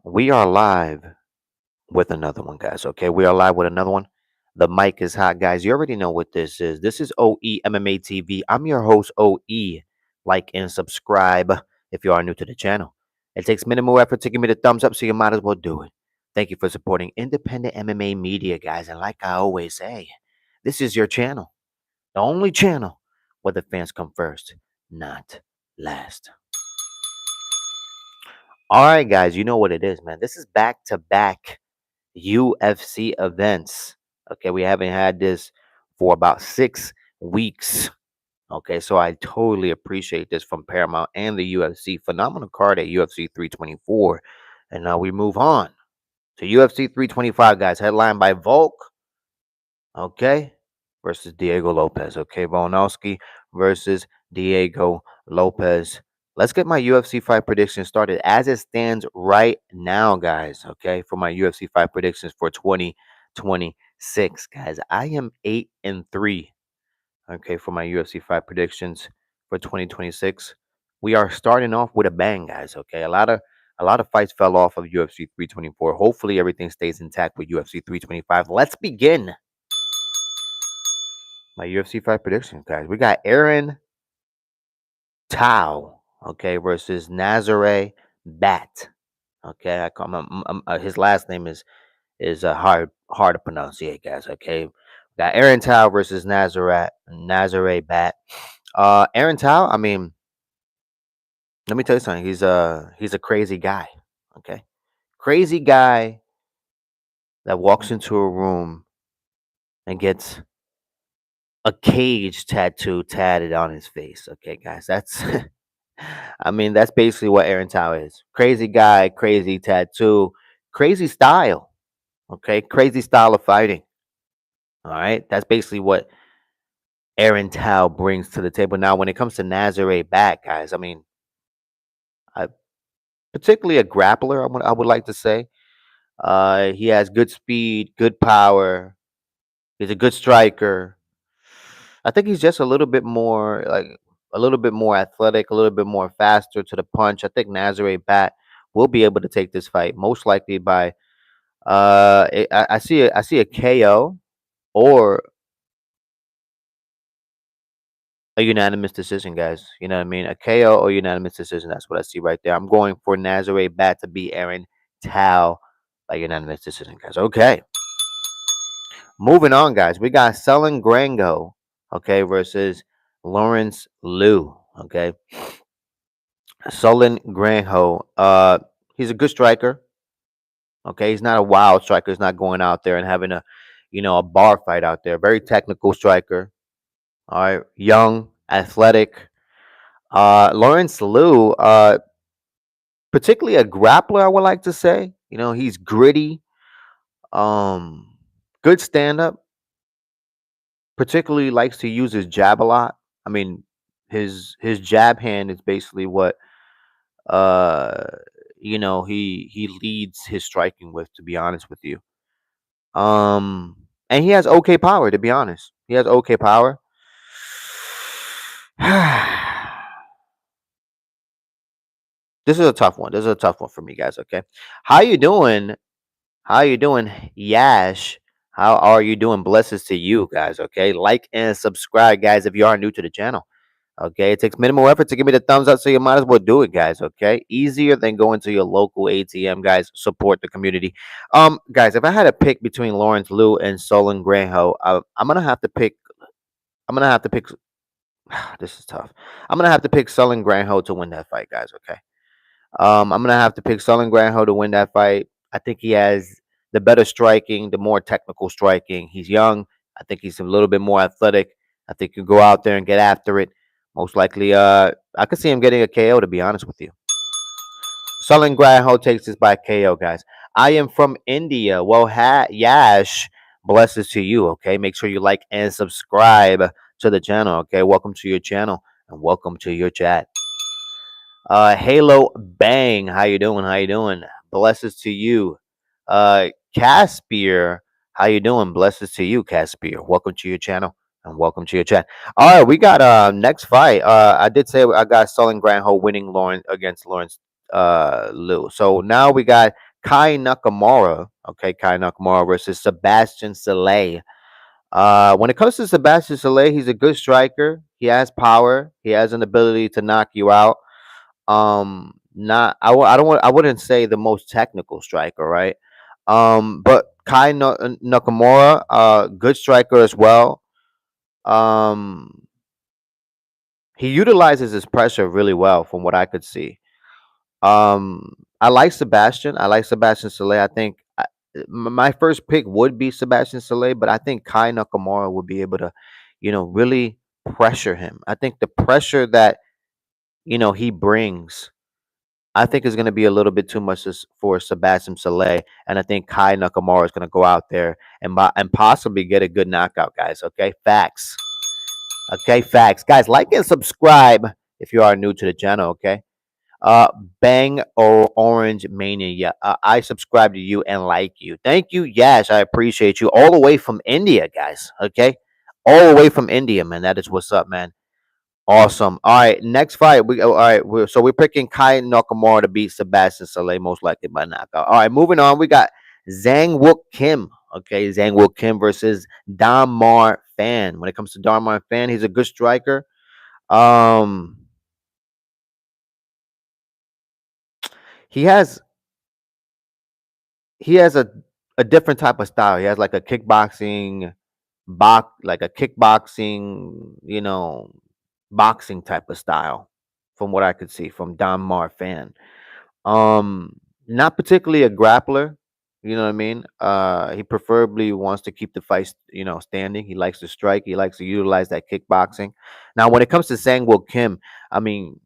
We are live with another one, guys. Okay, we are live with another one. The mic is hot, guys. You already know what this is. This is OE MMA TV. I'm your host, OE. Like and subscribe if you are new to the channel. It takes minimal effort to give me the thumbs up, so you might as well do it. Thank you for supporting independent MMA media, guys. And like I always say, this is your channel, the only channel where the fans come first, not last. All right, guys, you know what it is, man. This is back to back UFC events. Okay, we haven't had this for about 6 weeks. Okay, so I totally appreciate this from Paramount and the UFC. Phenomenal card at UFC 324. And now we move on to UFC 325, guys, headlined by Volk, okay, versus Diego Lopez. Okay, Volkanovski versus Diego Lopez. Let's get my UFC fight predictions started as it stands right now, guys. Okay, for my UFC fight predictions for 2026, guys. I am 8-3. Okay, for my UFC fight predictions for 2026. We are starting off with a bang, guys. Okay, a lot of fights fell off of UFC 324. Hopefully, everything stays intact with UFC 325. Let's begin my UFC fight predictions, guys. We got Aaron Tao, okay, versus Nazare Bat. Okay, I call him. His last name is hard to pronounce, yeah, guys. Okay, we got Aaron Tao versus Nazare Bat. Aaron Tao. I mean, let me tell you something. He's a crazy guy. Okay, crazy guy that walks into a room and gets a cage tattoo tatted on his face. Okay, guys, that's I mean, that's basically what Aaron Tao is. Crazy guy, crazy tattoo, crazy style. Okay, crazy style of fighting. All right, that's basically what Aaron Tao brings to the table. Now, when it comes to Nazare back, guys, I mean, I, particularly a grappler, I would like to say. He has good speed, good power. He's a good striker. I think he's just a little bit more athletic, a little bit more faster to the punch. I think Nazare Bat will be able to take this fight most likely by I see a KO or a unanimous decision, guys. You know what I mean? A KO or unanimous decision. That's what I see right there. I'm going for Nazare Bat to beat Aaron Tao by unanimous decision, guys. Okay. Moving on, guys. We got Sullen Grango, okay, versus Lawrence Liu. Okay. Sullen Granho. He's a good striker. Okay, he's not a wild striker. He's not going out there and having a bar fight out there. Very technical striker. All right, young, athletic. Lawrence Liu, particularly a grappler, I would like to say. He's gritty. Um, Good stand up. Particularly likes to use his jab a lot. I mean, his jab hand is basically what uh he leads his striking with, to be honest with you. And he has okay power, to be honest. He has okay power. This is a tough one. This is a tough one for me, guys. Okay, how you doing? How you doing, Yash? How are you doing? Blessings to you, guys. Okay, like and subscribe, guys, if you are new to the channel. Okay, it takes minimal effort to give me the thumbs up, so you might as well do it, guys. Okay, easier than going to your local ATM, guys. Support the community. Guys, if I had to pick between Lawrence Liu and Solon Granho, I'm gonna have to pick. I'm gonna have to pick. This is tough. I'm gonna have to pick Solon Granho to win that fight, guys. Okay. I'm gonna have to pick Solon Granho to win that fight. I think he has the better striking, the more technical striking. He's young. I think he's a little bit more athletic. I think you go out there and get after it. Most likely, I could see him getting a KO. To be honest with you, Solon Granho takes this by KO, guys. I am from India. Well, Yash, blessings to you. Okay, make sure you like and subscribe to the channel. Okay, welcome to your channel and welcome to your chat. Halo Bang, how you doing? How you doing? Blessings to you. Caspier, how you doing? Blessings to you, Caspier. Welcome to your channel and welcome to your chat. All right, we got next fight. I did say I got Sullen Granho winning Lawrence against Lawrence Liu. So now we got Kai Nakamura. Okay, Kai Nakamura versus Sebastian Saleh. When it comes to Sebastian Saleh, he's a good striker. He has power. He has an ability to knock you out. Not I don't want I wouldn't say the most technical striker, right? But Nakamura, good striker as well. Um, he utilizes his pressure really well, from what I could see. I like Sebastian. I like Sebastian Saleh. I think my first pick would be Sebastian Saleh, but I think Kai Nakamura would be able to, really pressure him. I think the pressure that he brings, I think is going to be a little bit too much for Sebastian Saleh, and I think Kai Nakamura is going to go out there and possibly get a good knockout, guys. Okay, facts. Okay, facts, guys. Like and subscribe if you are new to the channel. Okay. Uh, Bang or Orange Mania. Yeah, I subscribe to you and like you. Thank you. Yes, I appreciate you. All the way from India, guys. Okay, all the way from India, man. That is what's up, man. Awesome. All right, next fight. All right. We're picking Kai Nakamura to beat Sebastian Saleh, most likely by knockout. All right, moving on. We got Zhang Wook Kim. Okay, Zhang Wook Kim versus Damar Fan. When it comes to Damar Fan, he's a good striker. Um, he has he has a different type of style. He has like a kickboxing, boxing type of style, from what I could see from Don Marfan. Not particularly a grappler. You know what I mean? He preferably wants to keep the fight, standing. He likes to strike. He likes to utilize that kickboxing. Now, when it comes to Sangwoo Kim, I mean,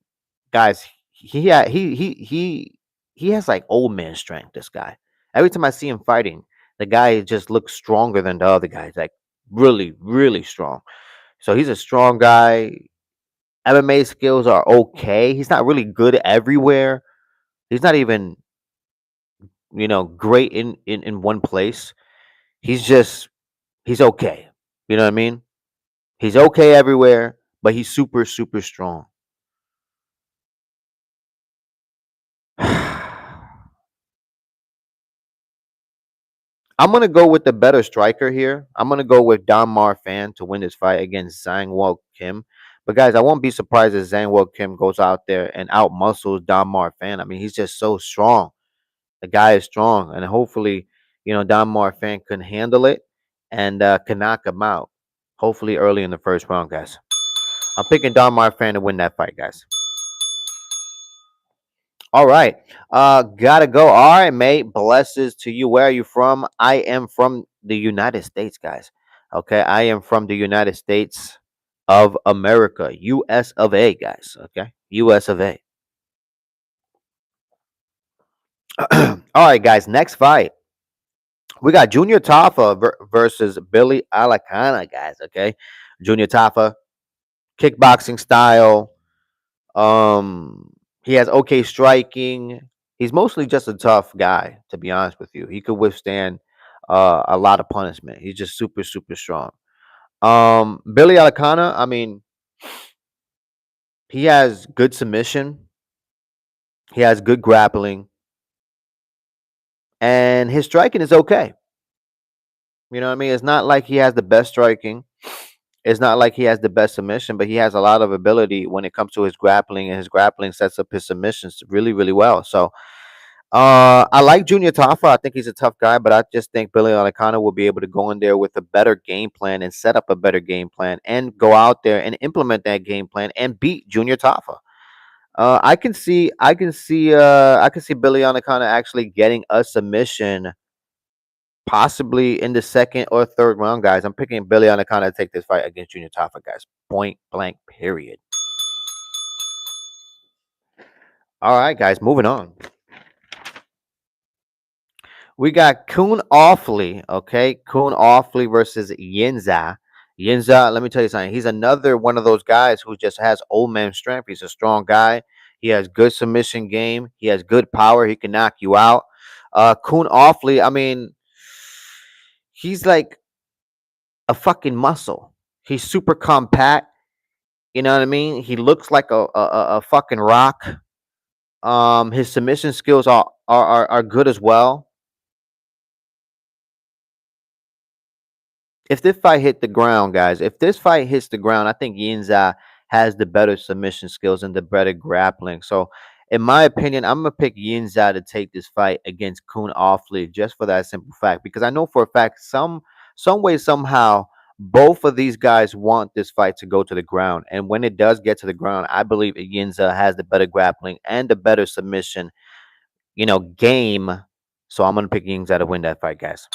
guys, he has like old man strength. This guy. Every time I see him fighting, the guy just looks stronger than the other guys. Like really, really strong. So he's a strong guy. MMA skills are okay. He's not really good everywhere. He's not even great in one place. He's okay. You know what I mean? He's okay everywhere, but he's super super strong. I'm gonna go with the better striker here. I'm gonna go with Don Mar Fan to win this fight against Zhang Wo Kim. But guys, I won't be surprised if Zhang Wo Kim goes out there and out muscles Don Mar Fan. I mean, he's just so strong. The guy is strong, and hopefully, Don Mar Fan can handle it and can knock him out. Hopefully, early in the first round, guys. I'm picking Don Mar Fan to win that fight, guys. All right. Gotta go. All right, mate. Blesses to you. Where are you from? I am from the United States, guys. Okay. I am from the United States of America. US of A, guys. Okay. US of A. All right, guys. Next fight. We got Junior Tafa versus Billy Alacana, guys. Okay. Junior Tafa, kickboxing style. Um, he has okay striking. He's mostly just a tough guy, to be honest with you. He could withstand a lot of punishment. He's just super, super strong. Billy Alacana, I mean, he has good submission. He has good grappling, and his striking is okay. You know what I mean? It's not like he has the best striking. It's not like he has the best submission, but he has a lot of ability when it comes to his grappling, and his grappling sets up his submissions really, really well. So I like Junior Tafa. I think he's a tough guy, but I just think Billy Alacana will be able to go in there with a better game plan and set up a better game plan and go out there and implement that game plan and beat Junior Tafa. I can see Billy Alacana actually getting a submission, possibly in the second or third round, guys. I'm picking Billy Alacana to take this fight against Junior Tafa, guys. Point blank, period. All right, guys, moving on. We got Coon Awfully, okay? Coon Awfully versus Yinza. Yinza, let me tell you something. He's another one of those guys who just has old man strength. He's a strong guy. He has good submission game. He has good power. He can knock you out. Coon Awfully, I mean, he's like a fucking muscle. He's super compact. You know what I mean? He looks like a fucking rock. His submission skills are good as well. If this fight hit the ground, guys, if this fight hits the ground, I think Yinza has the better submission skills and the better grappling. So, in my opinion, I'm gonna pick Yinza to take this fight against Kun Offley just for that simple fact. Because I know for a fact, some way, somehow, both of these guys want this fight to go to the ground. And when it does get to the ground, I believe Yinza has the better grappling and the better submission, game. So I'm gonna pick Yinza to win that fight, guys.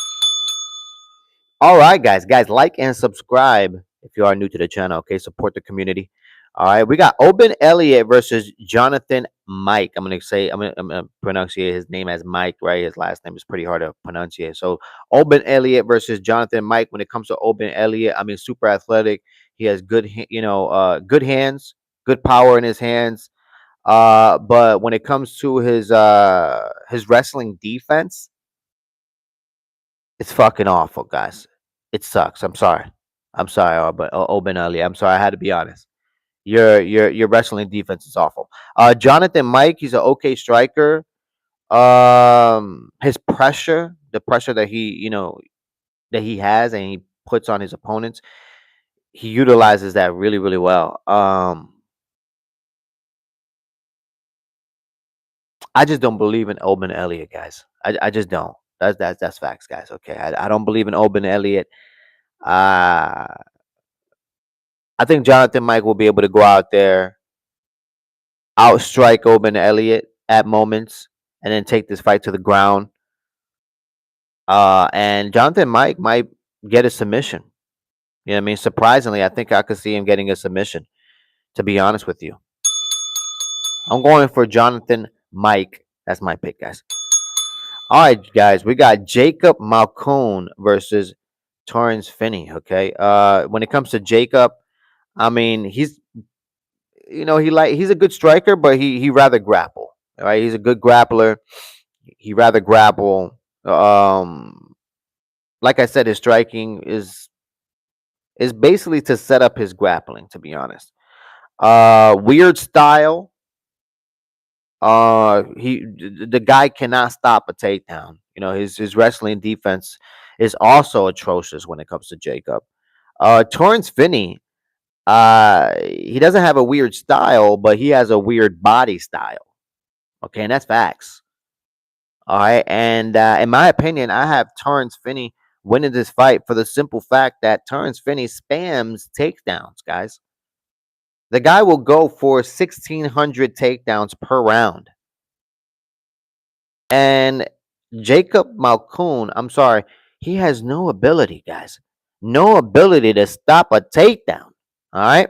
All right, guys, like and subscribe if you are new to the channel. Okay, support the community. All right, we got Oben Elliott versus Jonathan Mike. I'm gonna pronunciate his name as Mike, right? His last name is pretty hard to pronunciate. So Oben Elliott versus Jonathan Mike. When it comes to Oben Elliott, I mean, super athletic. He has good, good hands, good power in his hands. But when it comes to his wrestling defense, it's fucking awful, guys. It sucks. I'm sorry. I'm sorry, but Oben Ali. I'm sorry. I had to be honest. Your wrestling defense is awful. Jonathan Mike, he's an okay striker. His pressure, the pressure that he has and he puts on his opponents, he utilizes that really, really well. I just don't believe in Oben Elliott, guys. I just don't. That's facts, guys. Okay, I don't believe in Oben Elliott. Uh I think Jonathan Mike will be able to go out there, outstrike Oben Elliott at moments, and then take this fight to the ground. And Jonathan Mike might get a submission. You know what I mean? Surprisingly, I think I could see him getting a submission, to be honest with you. I'm going for Jonathan Mike. That's my pick, guys. All right, guys, we got Jacob Malkoon versus Torrance Finney. Okay. When it comes to Jacob, I mean, he's a good striker, but he rather grapple. All right, he's a good grappler. He rather grapple. Like I said, his striking is basically to set up his grappling. To be honest, weird style. The guy cannot stop a takedown. His wrestling defense is also atrocious when it comes to Jacob. Torrance Finney, he doesn't have a weird style, but he has a weird body style. Okay, and that's facts. All right, and in my opinion, I have Torrance Finney winning this fight for the simple fact that Torrance Finney spams takedowns, guys. The guy will go for 1,600 takedowns per round. And Jacob Malkoon, I'm sorry, he has no ability, guys. No ability to stop a takedown. All right.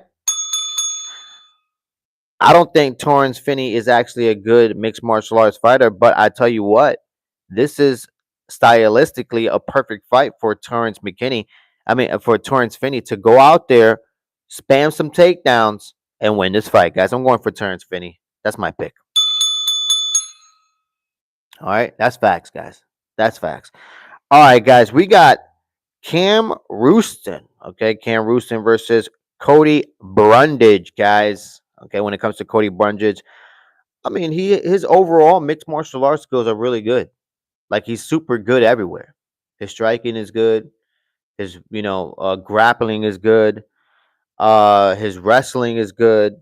I don't think Torrance Finney is actually a good mixed martial arts fighter, but I tell you what, this is stylistically a perfect fight for Torrance McKinney. I mean, for Torrance Finney to go out there, spam some takedowns, and win this fight, guys. I'm going for Torrance Finney. That's my pick. All right, that's facts, guys. That's facts. All right, guys, we got Cam Rooston. Okay, Cam Rooston versus Cody Brundage, guys. Okay, when it comes to Cody Brundage, I mean, his overall mixed martial arts skills are really good. Like he's super good everywhere. His striking is good. His grappling is good. His wrestling is good.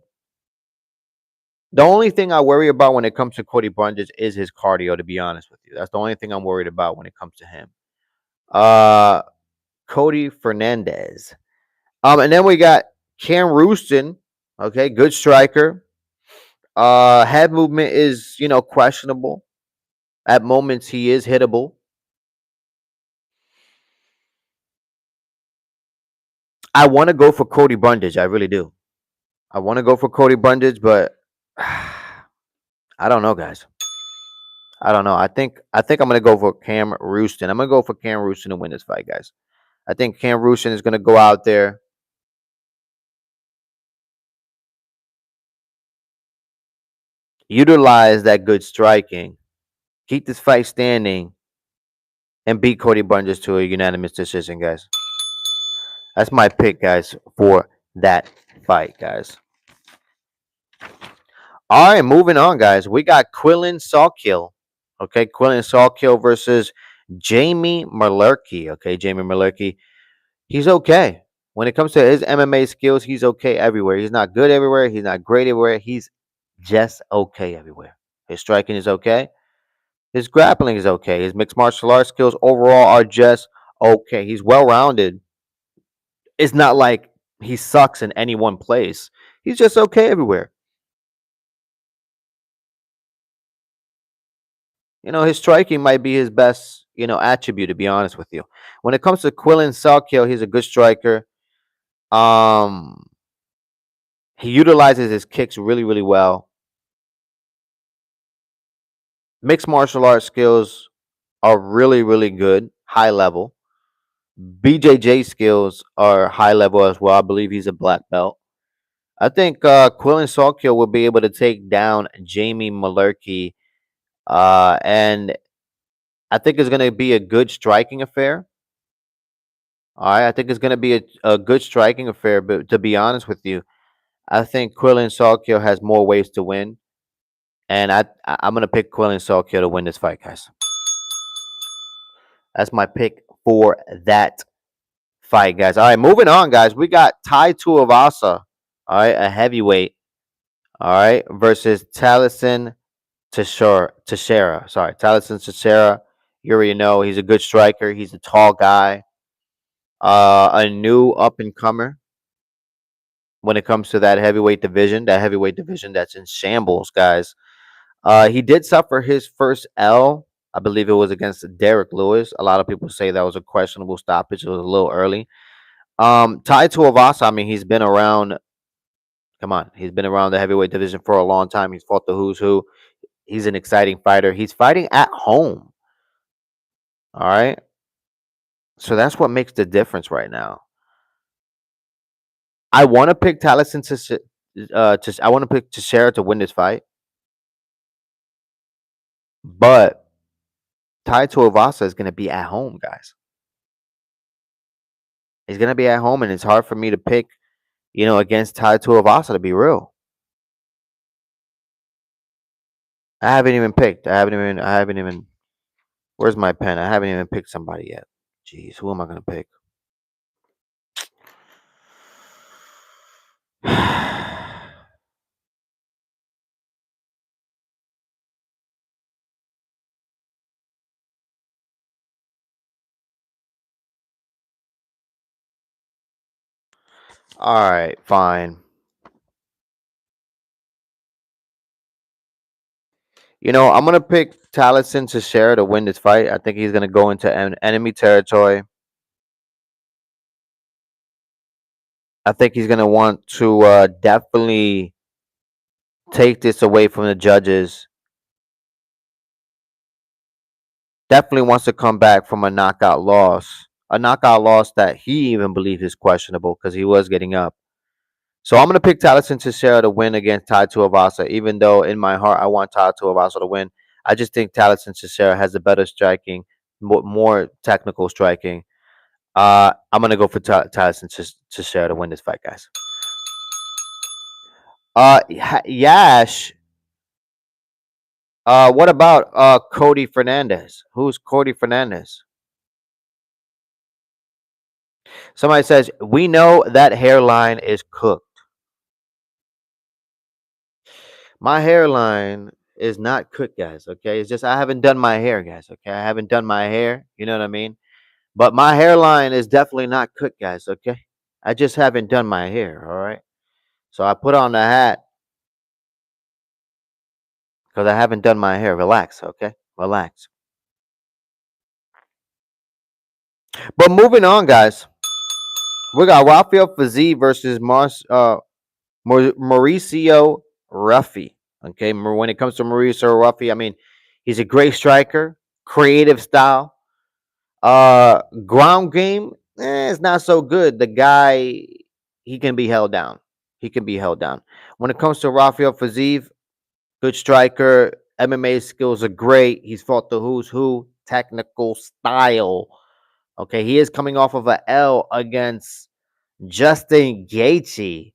The only thing I worry about when it comes to Cody Brundage is his cardio. To be honest with you, that's the only thing I'm worried about when it comes to him. Uh, Cody Fernandez. And then we got Cam Rooston. Okay, good striker. Head movement is questionable. At moments, he is hittable. I want to go for Cody Brundage. I really do. I want to go for Cody Brundage, but I don't know, guys. I don't know. I think I'm gonna go for Cam Rooston. I'm gonna go for Cam Rooston to win this fight, guys. I think Cam Rooston is gonna go out there, utilize that good striking, keep this fight standing, and beat Cody Brundage to a unanimous decision, guys. That's my pick, guys, for that fight, guys. All right, moving on, guys. We got Quillen Sawkill Okay, Quillen Salkiel versus Jamie Mullerkey. Okay, Jamie Mullerkey, he's okay. When it comes to his MMA skills, he's okay everywhere. He's not good everywhere. He's not great everywhere. He's just okay everywhere. His striking is okay. His grappling is okay. His mixed martial arts skills overall are just okay. He's well rounded. It's not like he sucks in any one place. He's just okay everywhere. His striking might be his best, attribute, to be honest with you. When it comes to Quillen Salkiel, he's a good striker. Um, he utilizes his kicks really, really well. Mixed martial arts skills are really, really good, high level. BJJ skills are high level as well. I believe he's a black belt. I think Quillen Salkiel will be able to take down Jamie Mullerkey, and I think it's going to be a good striking affair. All right, I think it's going to be a good striking affair. But to be honest with you, I think Quillen Salkiel has more ways to win, and I'm going to pick Quillen Salkiel to win this fight, guys. That's my pick for that fight, guys. All right, moving on, guys. We got Tai Tuivasa, all right, a heavyweight, all right, versus Taliesin Teixeira. Sorry, Taliesin Teixeira. You already know he's a good striker. He's a tall guy, a new up and comer when it comes to that heavyweight division. That heavyweight division that's in shambles, guys. He did suffer his first L. I believe it was against Derek Lewis. A lot of people say that was a questionable stoppage. It was a little early. Tai Tuivasa, I mean, he's been around. Come on, he's been around the heavyweight division for a long time. He's fought the who's who. He's an exciting fighter. He's fighting at home. All right, so that's what makes the difference right now. I want to pick Taliesin I want to pick Teixeira to win this fight, but Tai Tuivasa is going to be at home, guys. He's going to be at home, and it's hard for me to pick, against Tai Tuivasa, to be real. I haven't even picked. I haven't even. Where's my pen? I haven't even picked somebody yet. Jeez, who am I going to pick? All right, fine. I'm gonna pick Taliesin Teixeira to win this fight. I think he's gonna go into enemy territory. I think he's gonna want to definitely take this away from the judges. Definitely wants to come back from a knockout loss. A knockout loss that he even believes is questionable because he was getting up. So I'm gonna pick Taliesin Teixeira to win against Tai Tuivasa, even though in my heart I want Tai Tuivasa to win. I just think Taliesin Teixeira has a better striking, more technical striking. I'm gonna go for Tyson Teixeira to win this fight, guys. Yash. What about Cody Fernandez? Who's Cody Fernandez? Somebody says we know that hairline is cooked. My hairline is not cooked, guys. Okay, it's just I haven't done my hair, guys. Okay, I haven't done my hair. You know what I mean? But my hairline is definitely not cooked, guys. Okay, I just haven't done my hair. All right. So I put on the hat because I haven't done my hair. Relax, okay? Relax. But moving on, guys, we got Rafael Fiziev versus Mauricio Ruffy. Okay, when it comes to Mauricio Ruffy, I mean, he's a great striker, creative style. Ground game, it's not so good. The guy, he can be held down. He can be held down. When it comes to Rafael Fiziev, good striker. MMA skills are great. He's fought the who's who, technical style. Okay, he is coming off of a L against Justin Gaethje,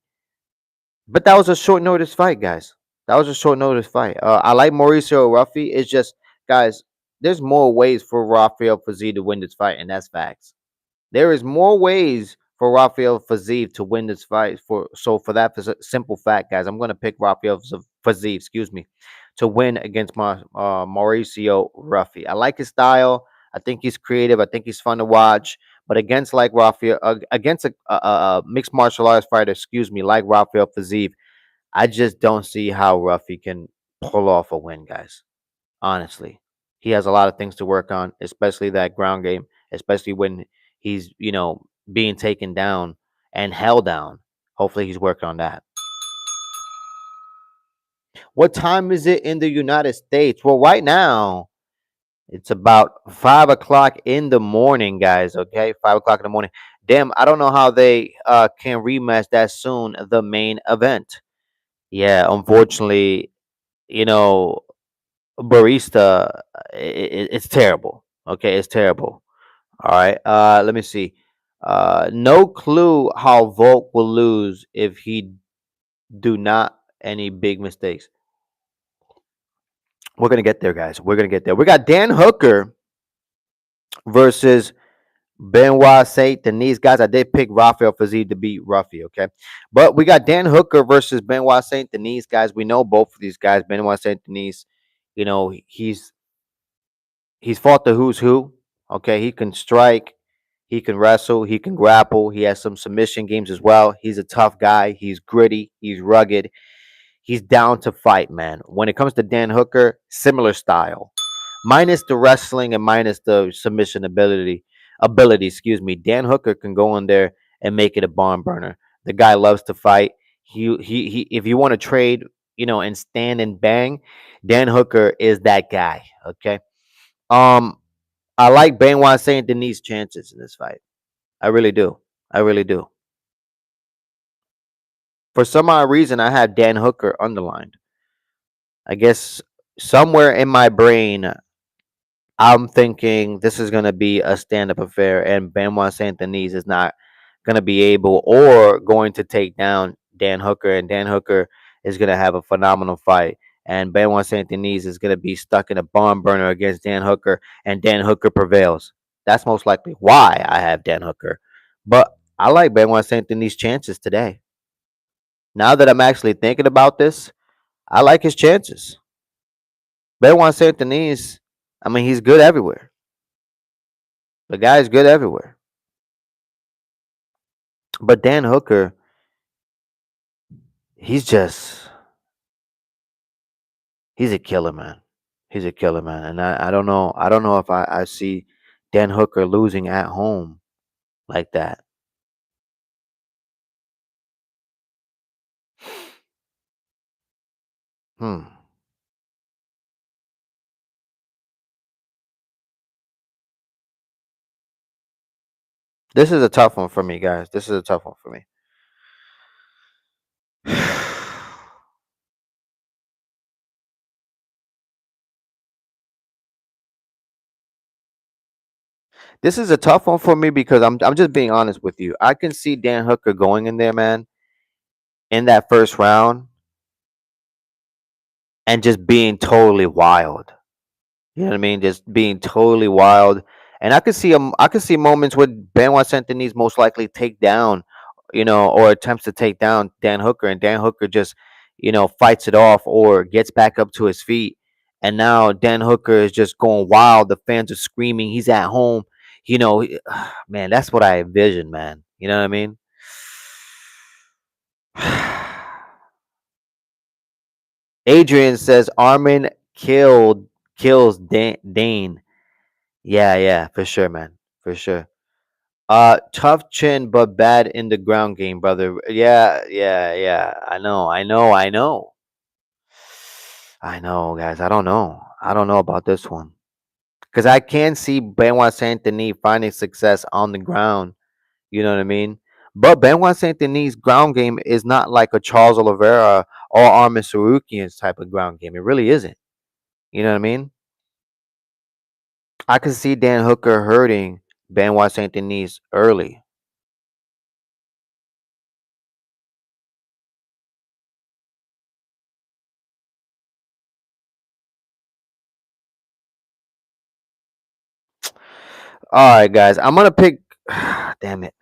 but that was a short notice fight, guys. That was a short notice fight. I like Mauricio Ruffy. It's just guys, there's more ways for Rafael Fiziev to win this fight, and that's facts. There is more ways for Rafael Fiziev to win this fight. For that simple fact, guys, I'm going to pick Rafael Fiziev, excuse me, to win against Mauricio Ruffy. I like his style. I think he's creative. I think he's fun to watch. But against like Rafael, against a mixed martial arts fighter, excuse me, like Rafael Fiziev, I just don't see how Ruffy can pull off a win, guys. Honestly, he has a lot of things to work on, especially that ground game, especially when he's, being taken down and held down. Hopefully, he's working on that. What time is it in the United States? Well, right now, it's about 5 o'clock in the morning, guys. Okay, 5 o'clock in the morning. Damn, I don't know how they can rematch that soon. The main event. Yeah, unfortunately, you know, barista, it's terrible. Okay, it's terrible. All right. Let me see. No clue how Volk will lose if he do not any big mistakes. We're gonna get there, guys. We're gonna get there. We got Dan Hooker versus Benoit Saint Denis. Guys, I did pick Rafael Fiziev to beat Ruffy, okay? But we got Dan Hooker versus Benoit Saint Denis, guys. We know both of these guys. Benoit Saint Denis, he's fought the who's who. Okay, he can strike, he can wrestle, he can grapple. He has some submission games as well. He's a tough guy. He's gritty. He's rugged. He's down to fight, man. When it comes to Dan Hooker, similar style, minus the wrestling and minus the submission ability. Excuse me. Dan Hooker can go in there and make it a barn burner. The guy loves to fight. He if you want to trade, and stand and bang, Dan Hooker is that guy. Okay. Um, I like Benoit Saint Denis' chances in this fight. I really do. I really do. For some odd reason, I have Dan Hooker underlined. I guess somewhere in my brain, I'm thinking this is going to be a stand up affair, and Benoit Saint Denis is not going to be able or going to take down Dan Hooker, and Dan Hooker is going to have a phenomenal fight. And Benoit Saint Denis is going to be stuck in a barn burner against Dan Hooker, and Dan Hooker prevails. That's most likely why I have Dan Hooker. But I like Benoit Saint Denis' chances today. Now that I'm actually thinking about this, I like his chances. Benoit Saint Denis, I mean, he's good everywhere. The guy's good everywhere. But Dan Hooker, he's just he's a killer, man. He's a killer, man. And I don't know. I don't know if I see Dan Hooker losing at home like that. Hmm. This is a tough one for me, guys. This is a tough one for me. This is a tough one for me because I'm just being honest with you. I can see Dan Hooker going in there, man, in that first round and just being totally wild. You know what I mean? Just being totally wild. And I could see moments where Benoit Saint Denis most likely take down, or attempts to take down Dan Hooker, and Dan Hooker just, fights it off or gets back up to his feet. And now Dan Hooker is just going wild. The fans are screaming. He's at home. Man, that's what I envision, man. You know what I mean? Adrian says Armin kills Dane. Yeah, yeah, for sure, man. For sure. Tough chin, but bad in the ground game, brother. Yeah, yeah, yeah. I know, guys. I don't know. I don't know about this one. Because I can see Benoit Saint Denis finding success on the ground. You know what I mean? But Benoit Saint Denis' ground game is not like a Charles Oliveira or Armin Sarukian's type of ground game. It really isn't. You know what I mean? I can see Dan Hooker hurting Benoit Saint Denis early. All right, guys. I'm gonna pick. Damn it.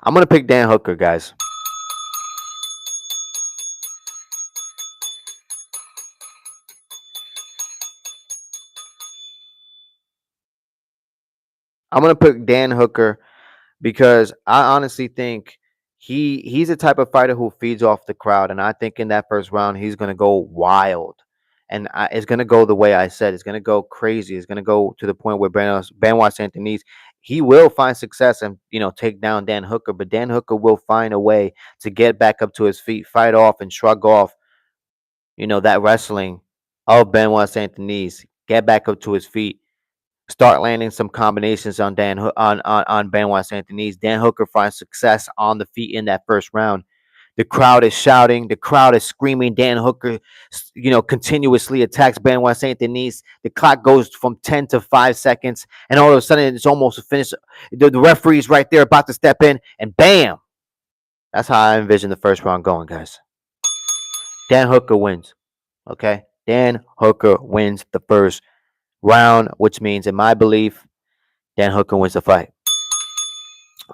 I'm gonna pick Dan Hooker, guys. I'm gonna pick Dan Hooker because I honestly think he's the type of fighter who feeds off the crowd, and I think in that first round he's gonna go wild, and it's gonna go the way I said. It's gonna go crazy. It's gonna go to the point where Benoit Saint-Denis he will find success and take down Dan Hooker, but Dan Hooker will find a way to get back up to his feet, fight off, and shrug off that wrestling of Benoit Saint-Denis, get back up to his feet, start landing some combinations on on Benoit Saint-Denis. Dan Hooker finds success on the feet in that first round. The crowd is shouting, the crowd is screaming. Dan Hooker, continuously attacks Benoit Saint-Denis. The clock goes from 10 to 5 seconds, and all of a sudden it's almost a finish. The referee's right there about to step in, and bam! That's how I envision the first round going, guys. Dan Hooker wins. Okay, Dan Hooker wins the first round, which means, in my belief, Dan Hooker wins the fight.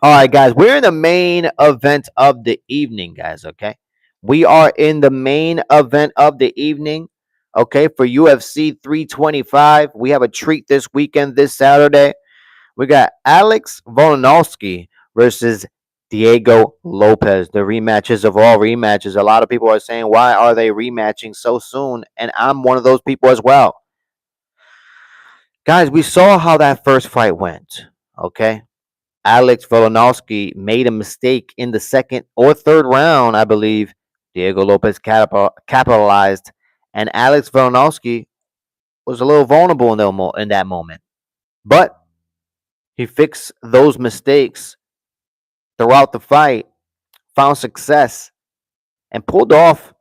All right, guys, we're in the main event of the evening, guys. Okay, we are in the main event of the evening. Okay, for UFC 325, we have a treat this weekend, this Saturday. We got Alex Volkanovski versus Diego Lopez, the rematches of all rematches. A lot of people are saying, why are they rematching so soon? And I'm one of those people as well. Guys, we saw how that first fight went. Okay. Alex Volkanovski made a mistake in the second or third round, I believe. Diego Lopez capitalized, and Alex Volkanovski was a little vulnerable in that moment. But he fixed those mistakes throughout the fight, found success, and pulled off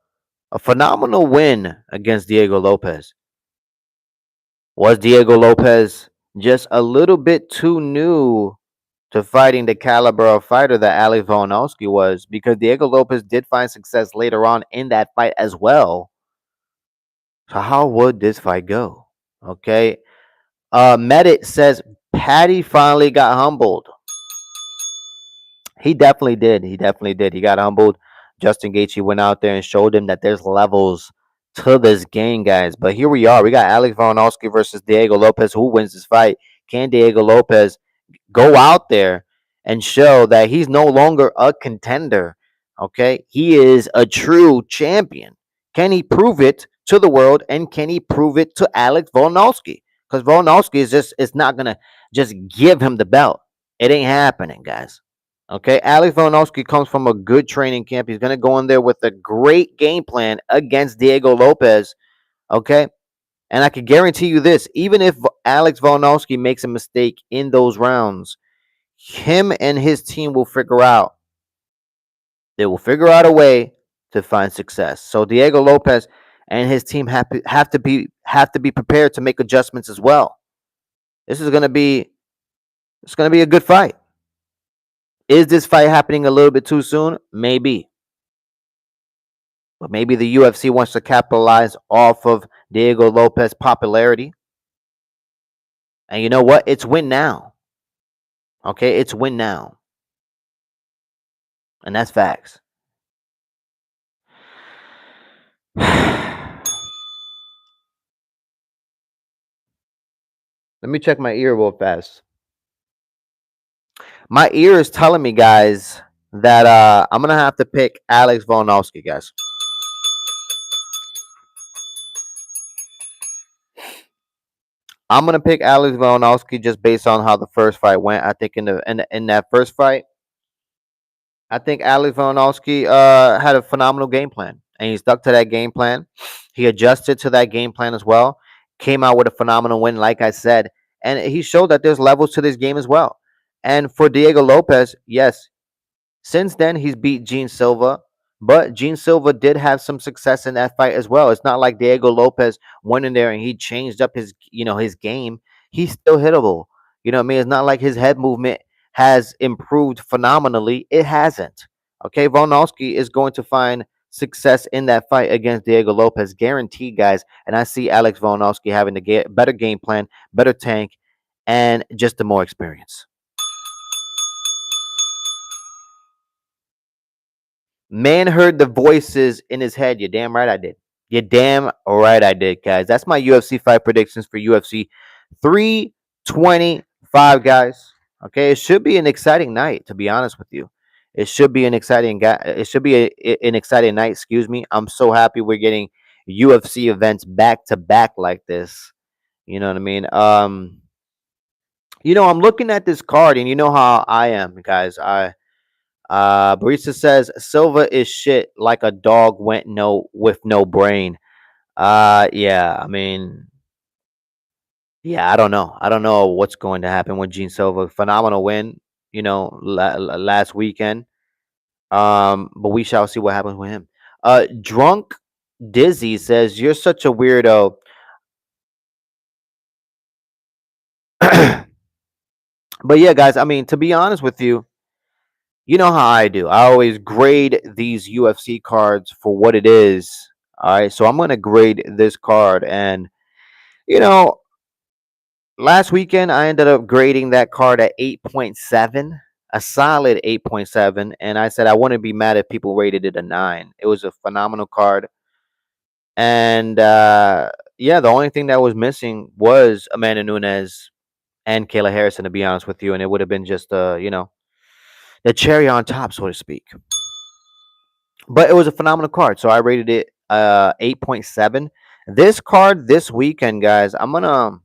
a phenomenal win against Diego Lopez. Was Diego Lopez just a little bit too new to fighting the caliber of fighter that Alex Volkanovski was? Because Diego Lopez did find success later on in that fight as well. So how would this fight go? Okay. Medit says Patty finally got humbled. He definitely did. He definitely did. He got humbled. Justin Gaethje went out there and showed him that there's levels to this game, guys. But here we are. We got Alex Volkanovski versus Diego Lopez. Who wins this fight? Can Diego Lopez go out there and show that he's no longer a contender? Okay, he is a true champion. Can he prove it to the world, and can he prove it to Alex Volkanovski? Because Volkanovski is not gonna just give him the belt. It ain't happening, guys. Okay, Alex Volkanovski comes from a good training camp. He's gonna go in there with a great game plan against Diego Lopez. Okay, and I can guarantee you this: even if Alex Volkanovski makes a mistake in those rounds, him and his team will figure out. They will figure out a way to find success. So Diego Lopez and his team have to be prepared to make adjustments as well. This is gonna be a good fight. Is this fight happening a little bit too soon? Maybe. But maybe the UFC wants to capitalize off of Diego Lopez's popularity. And you know what? It's win now. Okay, it's win now. And that's facts. Let me check my ear real fast. My ear is telling me, guys, that I'm gonna have to pick Alex Volkanovski, guys. I'm gonna pick Alex Volkanovski just based on how the first fight went. I think in that first fight, I think Alex Volkanovski had a phenomenal game plan, and he stuck to that game plan. He adjusted to that game plan as well. Came out with a phenomenal win, like I said, and he showed that there's levels to this game as well. And for Diego Lopez, yes, since then, he's beat Gene Silva, but Gene Silva did have some success in that fight as well. It's not like Diego Lopez went in there and he changed up his game. He's still hittable. You know what I mean? It's not like his head movement has improved phenomenally. It hasn't. Okay, Volkanovski is going to find success in that fight against Diego Lopez, guaranteed, guys. And I see Alex Volkanovski having to get better game plan, better tank, and just the more experience. Man heard the voices in his head. You're damn right I did. You're damn right I did, guys. That's my UFC fight predictions for UFC 325, guys. Okay, it should be an exciting night, to be honest with you. It should be an exciting an exciting night, excuse me. I'm so happy we're getting UFC events back to back like this. You know what I mean? I'm looking at this card and you know how I am, guys. Barista says Silva is shit like a dog went no with no brain. Yeah, I mean, yeah, I don't know. I don't know what's going to happen with Gene Silva. Phenomenal win, last weekend. But we shall see what happens with him. Drunk Dizzy says you're such a weirdo. But yeah, guys, I mean, to be honest with you, you know how I do. I always grade these UFC cards for what it is. All right, so I'm gonna grade this card, and you know, last weekend I ended up grading that card at 8.7, a solid 8.7, and I said I wouldn't be mad if people rated it a 9. It was a phenomenal card, and yeah, the only thing that was missing was Amanda Nunes and Kayla Harrison, to be honest with you, and it would have been just the cherry on top, so to speak. But it was a phenomenal card, so I rated it 8.7. This card this weekend, guys, I'm gonna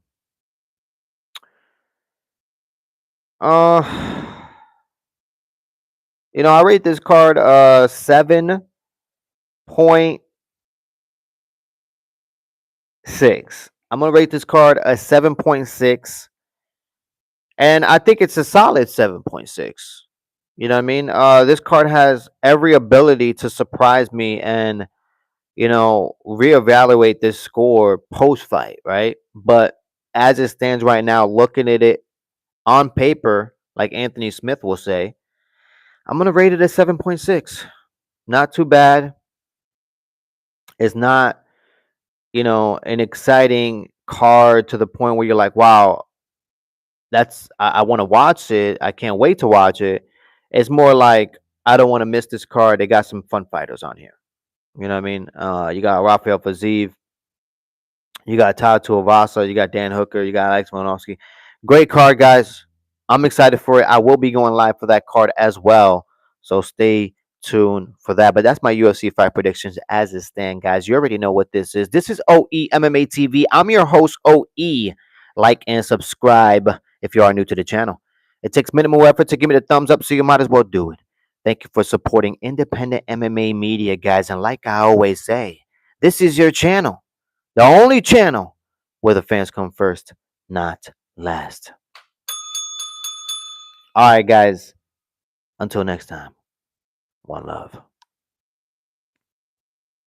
uh I rate this card 7.6. I'm gonna rate this card a 7.6, and I think it's a solid 7.6. You know what I mean? This card has every ability to surprise me and reevaluate this score post fight, right? But as it stands right now, looking at it on paper, like Anthony Smith will say, I'm gonna rate it a 7.6. Not too bad. It's not, an exciting card to the point where you're like, wow, I want to watch it. I can't wait to watch it. It's more like I don't want to miss this card. They got some fun fighters on here. You know what I mean? You got Rafael Fiziev, you got Todd Tuivasa, you got Dan Hooker, you got Alex Volkanovski. Great card, guys. I'm excited for it. I will be going live for that card as well. So stay tuned for that. But that's my UFC fight predictions as it stands, guys. You already know what this is. This is OE MMA TV. I'm your host, OE. Like and subscribe if you are new to the channel. It takes minimal effort to give me the thumbs up, so you might as well do it. Thank you for supporting independent MMA media, guys. And like I always say, this is your channel. The only channel where the fans come first, not last. All right, guys. Until next time, one love.